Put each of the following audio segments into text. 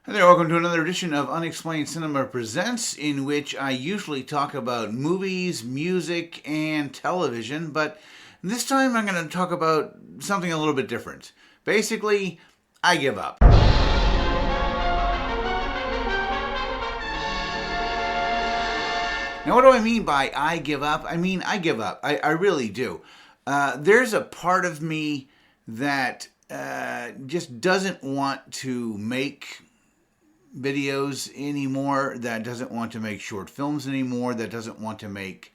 Hi there, welcome to another edition of Unexplained Cinema Presents, in which I usually talk about movies, music, and television, but this time I'm going to talk about something a little bit different. Basically, I give up. Now, what do I mean by I give up? I mean, I give up. I really do. There's a part of me that just doesn't want to make videos anymore, that doesn't want to make short films anymore, that doesn't want to make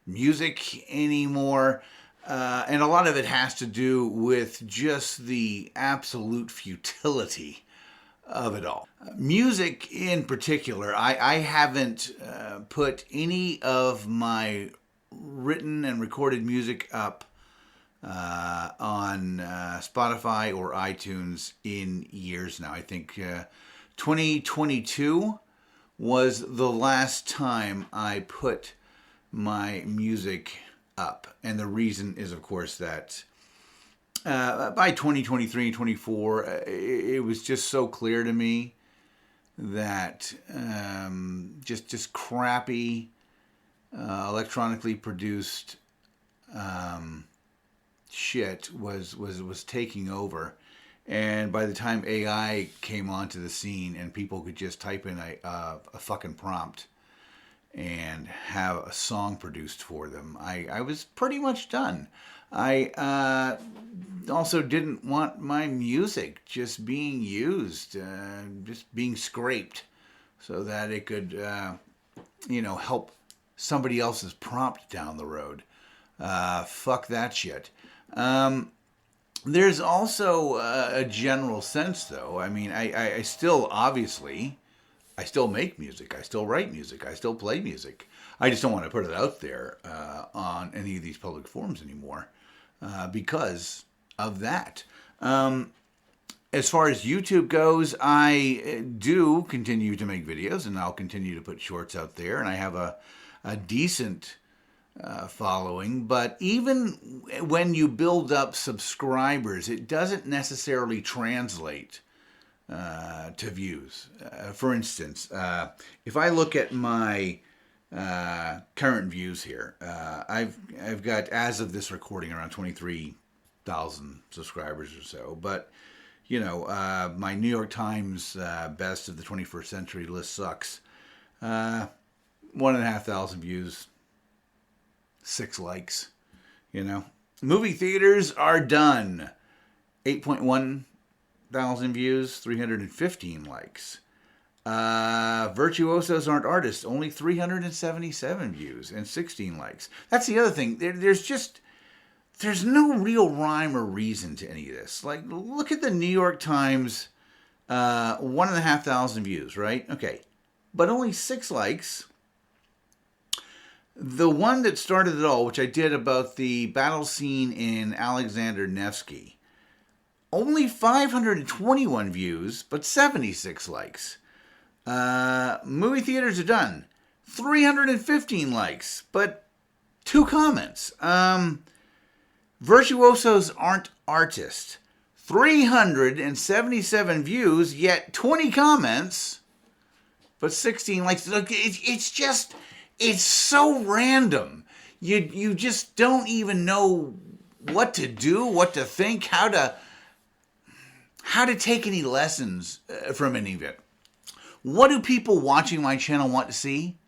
music anymore. And a lot of it has to do with just the absolute futility of it all. Music in particular, I haven't put any of my written and recorded music up on Spotify or iTunes in years now. I think 2022 was the last time I put my music up. And the reason is, of course, that by 2023 and 24, it was just so clear to me that just crappy, electronically produced shit was taking over. And by the time AI came onto the scene and people could just type in a fucking prompt and have a song produced for them, I was pretty much done. I also didn't want my music just being used, just being scraped so that it could, help somebody else's prompt down the road. Fuck that shit. There's also a general sense, though. I mean, I still, obviously, I still make music. I still write music. I still play music. I just don't want to put it out there on any of these public forums anymore because of that. As far as YouTube goes, I do continue to make videos, and I'll continue to put shorts out there, and I have a decent following, but even when you build up subscribers, it doesn't necessarily translate to views. For instance, if I look at my current views here, I've got, as of this recording, around 23,000 subscribers or so. But my New York Times best of the 21st century list sucks. 1,500 views. 6 likes, Movie theaters are done. 8.1 thousand views, 315 likes. Virtuosos aren't artists, only 377 views and 16 likes. That's the other thing. There's no real rhyme or reason to any of this. Like, look at the New York Times, 1,500 views, right? Okay. But only 6 likes. The one that started it all, which I did about the battle scene in Alexander Nevsky, only 521 views, but 76 likes. Movie theaters are done. 315 likes, but 2 comments. Virtuosos aren't artists. 377 views, yet 20 comments, but 16 likes. It's so random. You just don't even know what to do, what to think, how to take any lessons from any of it. What do people watching my channel want to see?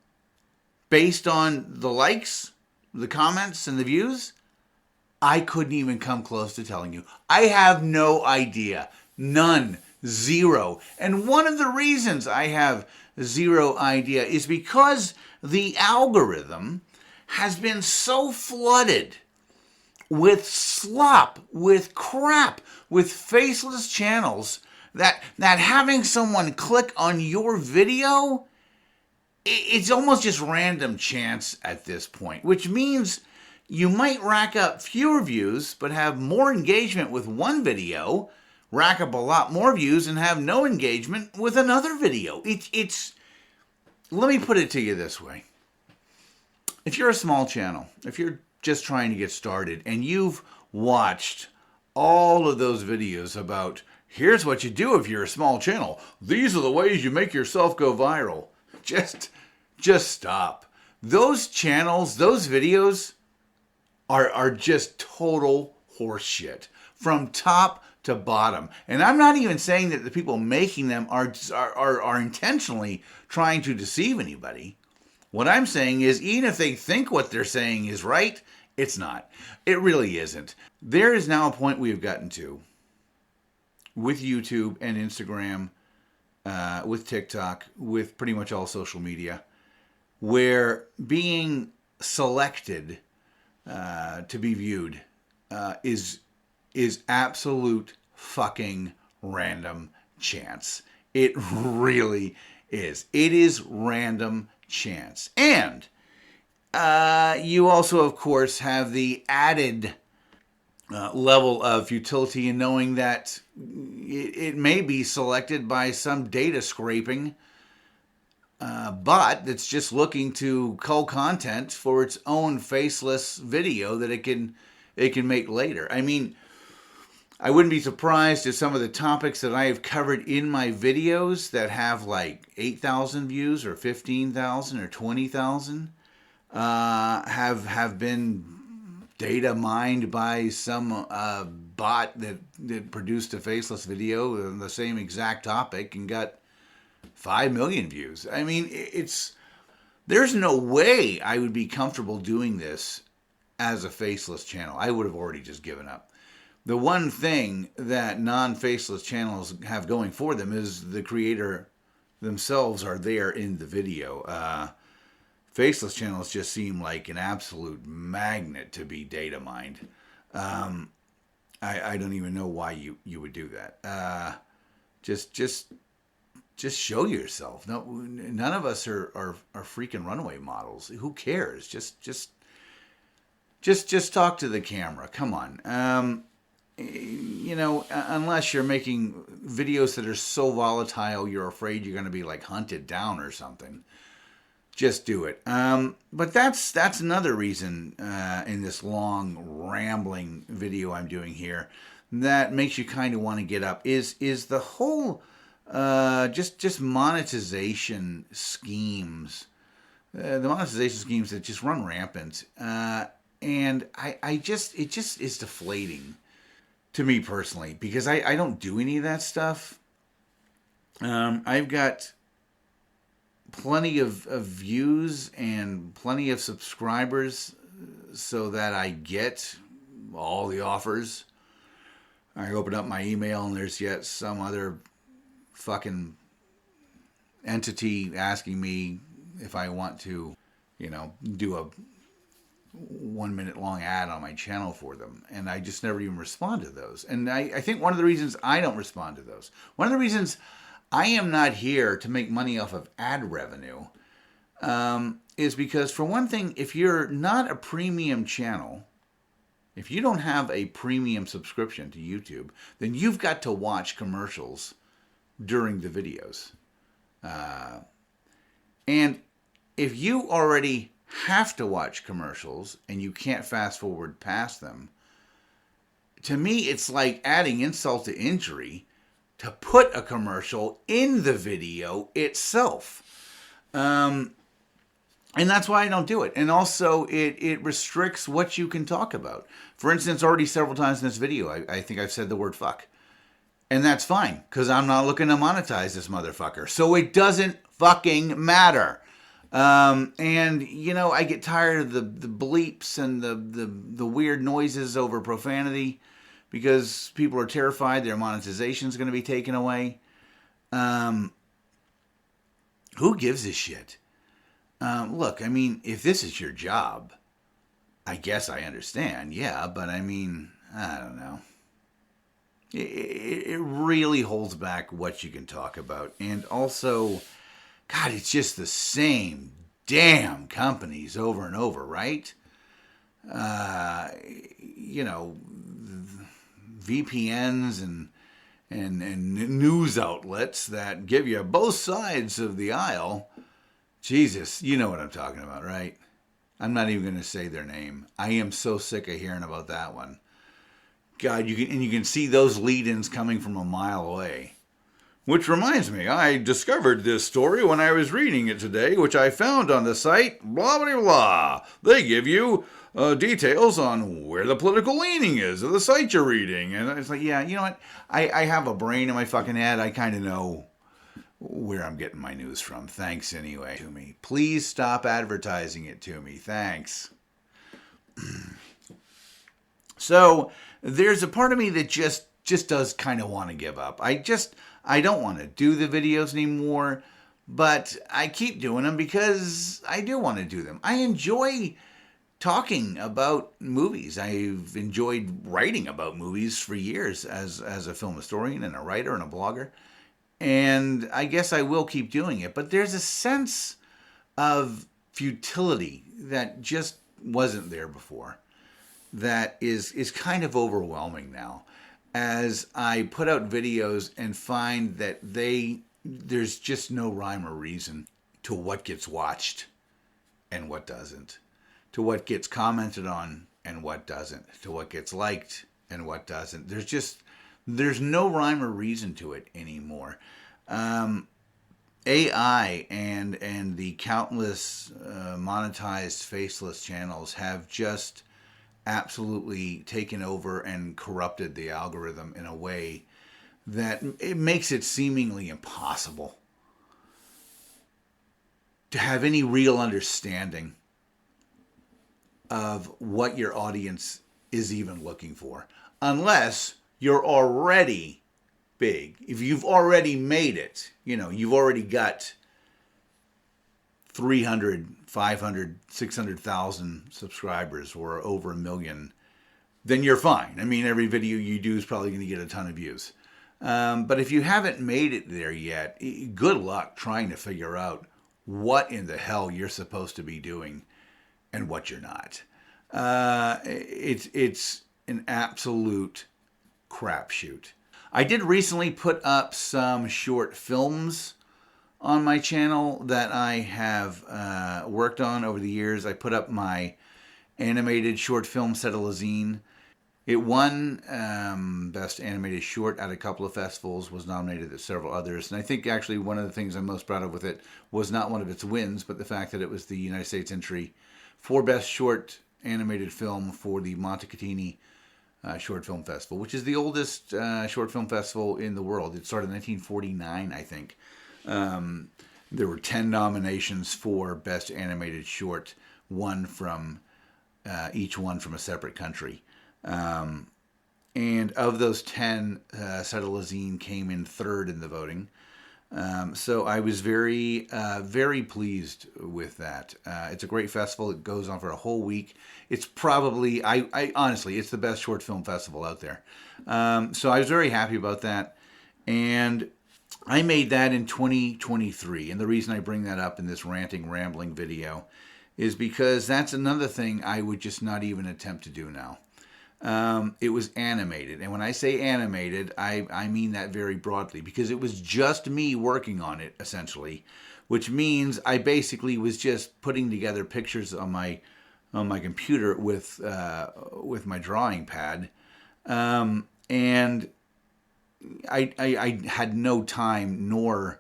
Based on the likes, the comments, and the views? I couldn't even come close to telling you. I have no idea. None. Zero. And one of the reasons I have zero idea is because the algorithm has been so flooded with slop, with crap, with faceless channels that having someone click on your video, it's almost just random chance at this point, which means you might rack up fewer views but have more engagement with one video, rack up a lot more views and have no engagement with another video. Let me put it to you this way. If you're a small channel, if you're just trying to get started and you've watched all of those videos about Here's what you do if you're a small channel. These are the ways you make yourself go viral. Just stop. Those channels, those videos are just total horseshit from top to bottom. And I'm not even saying that the people making them are intentionally trying to deceive anybody. What I'm saying is, even if they think what they're saying is right, it's not. It really isn't. There is now a point we have gotten to with YouTube and Instagram, with TikTok, with pretty much all social media, where being selected to be viewed is absolute fucking random chance. It really is. It is random chance. And you also, of course, have the added level of futility in knowing that it may be selected by some data scraping bot that's just looking to cull content for its own faceless video that it can make later. I mean, I wouldn't be surprised if some of the topics that I have covered in my videos that have like 8,000 views or 15,000 or 20,000 have been data mined by some bot that produced a faceless video on the same exact topic and got 5 million views. I mean, there's no way I would be comfortable doing this as a faceless channel. I would have already just given up. The one thing that non-faceless channels have going for them is the creator themselves are there in the video. Faceless channels just seem like an absolute magnet to be data mined. I don't even know why you would do that. Just show yourself. No, none of us are freaking runaway models. Who cares? Just talk to the camera. Come on. Unless you're making videos that are so volatile you're afraid you're going to be like hunted down or something, just do it. But that's another reason in this long rambling video I'm doing here that makes you kind of want to get up is the whole just monetization schemes, the monetization schemes that just run rampant, and it just is deflating to me personally, because I don't do any of that stuff. I've got plenty of views and plenty of subscribers so that I get all the offers. I open up my email and there's yet some other fucking entity asking me if I want to, do a 1 minute long ad on my channel for them. And I just never even respond to those. And I think one of the reasons I don't respond to those, one of the reasons I am not here to make money off of ad revenue, is because, for one thing, if you're not a premium channel, if you don't have a premium subscription to YouTube, then you've got to watch commercials during the videos. And if you already have to watch commercials and you can't fast forward past them, to me it's like adding insult to injury to put a commercial in the video itself. And that's why I don't do it. And also it restricts what you can talk about. For instance, already several times in this video I think I've said the word fuck. And that's fine, because I'm not looking to monetize this motherfucker. So it doesn't fucking matter. I get tired of the bleeps and the weird noises over profanity because people are terrified their monetization is going to be taken away. Who gives a shit? Look, I mean, if this is your job, I guess I understand. Yeah, but I mean, I don't know. It really holds back what you can talk about. And also, God, it's just the same damn companies over and over, right? VPNs and news outlets that give you both sides of the aisle. Jesus, you know what I'm talking about, right? I'm not even going to say their name. I am so sick of hearing about that one. God, you can see those lead-ins coming from a mile away. Which reminds me, I discovered this story when I was reading it today, which I found on the site, blah, blah, blah. They give you details on where the political leaning is of the site you're reading. And it's like, yeah, you know what? I have a brain in my fucking head. I kind of know where I'm getting my news from. Thanks anyway to me. Please stop advertising it to me. Thanks. So there's a part of me that just does kind of want to give up. I don't want to do the videos anymore, but I keep doing them because I do want to do them. I enjoy talking about movies. I've enjoyed writing about movies for years as a film historian and a writer and a blogger. And I guess I will keep doing it. But there's a sense of futility that just wasn't there before. That is kind of overwhelming now. As I put out videos and find that there's just no rhyme or reason to what gets watched and what doesn't, to what gets commented on and what doesn't, to what gets liked and what doesn't. There's no rhyme or reason to it anymore. AI and the countless monetized Faceless channels have just absolutely taken over and corrupted the algorithm in a way that it makes it seemingly impossible to have any real understanding of what your audience is even looking for, unless you're already big. If you've already made it, you've already got 300, 500, 600,000 subscribers or over 1 million, then you're fine. I mean, every video you do is probably going to get a ton of views. But if you haven't made it there yet, good luck trying to figure out what in the hell you're supposed to be doing and what you're not. It's an absolute crapshoot. I did recently put up some short films on my channel that I have worked on over the years. I put up my animated short film set of Lazine. It won Best Animated Short at a couple of festivals, was nominated at several others. And I think actually one of the things I'm most proud of with it was not one of its wins, but the fact that it was the United States entry for Best Short Animated Film for the Montecatini Short Film Festival, which is the oldest short film festival in the world. It started in 1949, I think. There were 10 nominations for Best Animated Short, each one from a separate country. And of those 10, Seta Lazine came in third in the voting. So I was very, very pleased with that. It's a great festival. It goes on for a whole week. It's probably, I honestly, it's the best short film festival out there. So I was very happy about that. And I made that in 2023. And the reason I bring that up in this ranting, rambling video is because that's another thing I would just not even attempt to do now. It was animated. And when I say animated, I mean that very broadly, because it was just me working on it, essentially, which means I basically was just putting together pictures on my computer with my drawing pad. And I had no time nor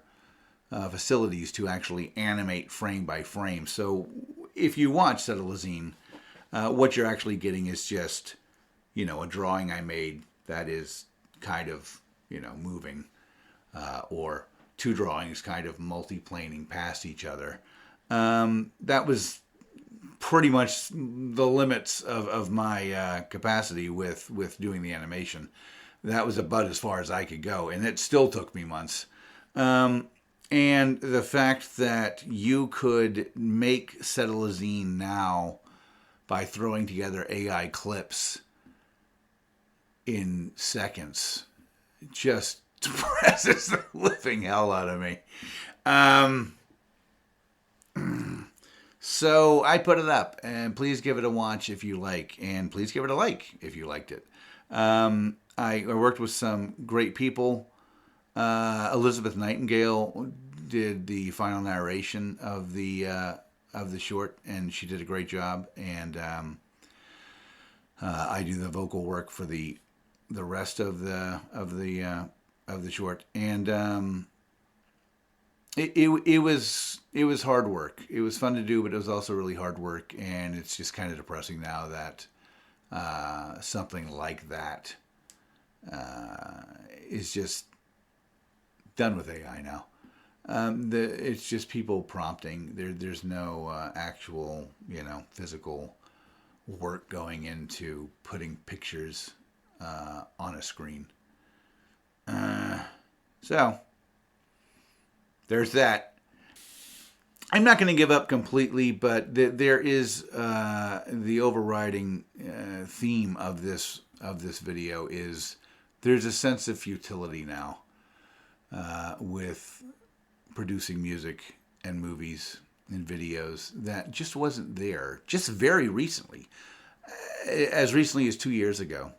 facilities to actually animate frame by frame. So if you watch Seta Lazine, what you're actually getting is just, a drawing I made that is kind of, moving, or two drawings kind of multiplaning past each other. That was pretty much the limits of my capacity with doing the animation. That was about as far as I could go, and it still took me months. And the fact that you could make Seta Lazine now by throwing together AI clips in seconds just depresses the living hell out of me. So I put it up, and please give it a watch if you like, and please give it a like if you liked it. I worked with some great people. Elizabeth Nightingale did the final narration of the short, and she did a great job. And I do the vocal work for the the rest of the short, and it was hard work. It was fun to do, but it was also really hard work, and it's just kind of depressing now that something like that is just done with AI now. It's just people prompting. There's no actual, physical work going into putting pictures on a screen. So there's that. I'm not going to give up completely, but there is the overriding theme of this video is there's a sense of futility now with producing music and movies and videos that just wasn't there just very recently, as recently as 2 years ago.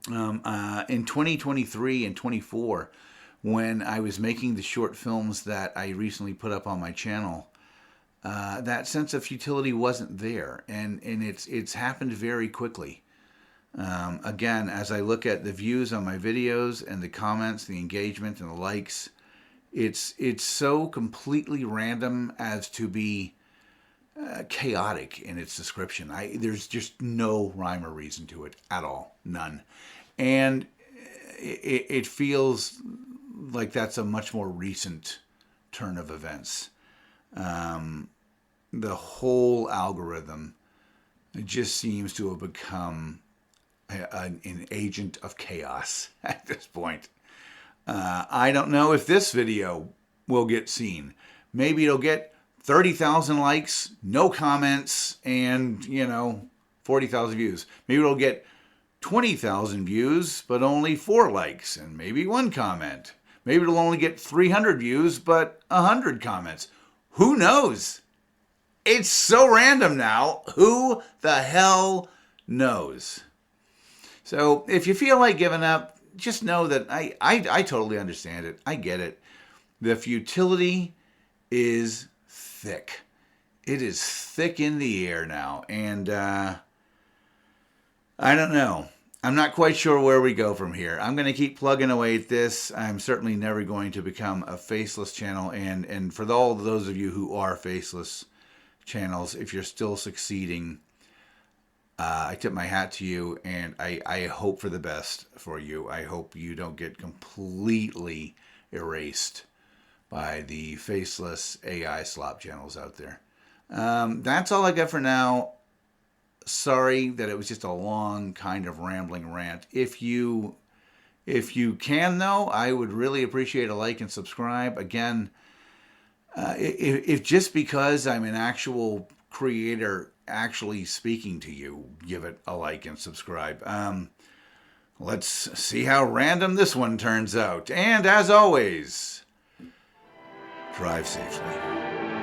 In 2023 and 24, when I was making the short films that I recently put up on my channel, that sense of futility wasn't there, and it's happened very quickly. Again, as I look at the views on my videos and the comments, the engagement and the likes, it's so completely random as to be chaotic in its description. There's just no rhyme or reason to it at all, none. And it feels like that's a much more recent turn of events. The whole algorithm just seems to have become an agent of chaos at this point. I don't know if this video will get seen. Maybe it'll get 30,000 likes, no comments, and, 40,000 views. Maybe it'll get 20,000 views, but only 4 likes, and maybe 1 comment. Maybe it'll only get 300 views, but 100 comments. Who knows? It's so random now. Who the hell knows? So if you feel like giving up, just know that I totally understand it. I get it. The futility is thick. It is thick in the air now. And I don't know. I'm not quite sure where we go from here. I'm going to keep plugging away at this. I'm certainly never going to become a faceless channel. And for all those of you who are faceless channels, if you're still succeeding, I tip my hat to you, and I hope for the best for you. I hope you don't get completely erased by the faceless AI slop channels out there. That's all I got for now. Sorry that it was just a long kind of rambling rant. If you can, though, I would really appreciate a like and subscribe. Again, if just because I'm an actual creator actually speaking to you, give it a like and subscribe. Let's see how random this one turns out. And as always, drive safely.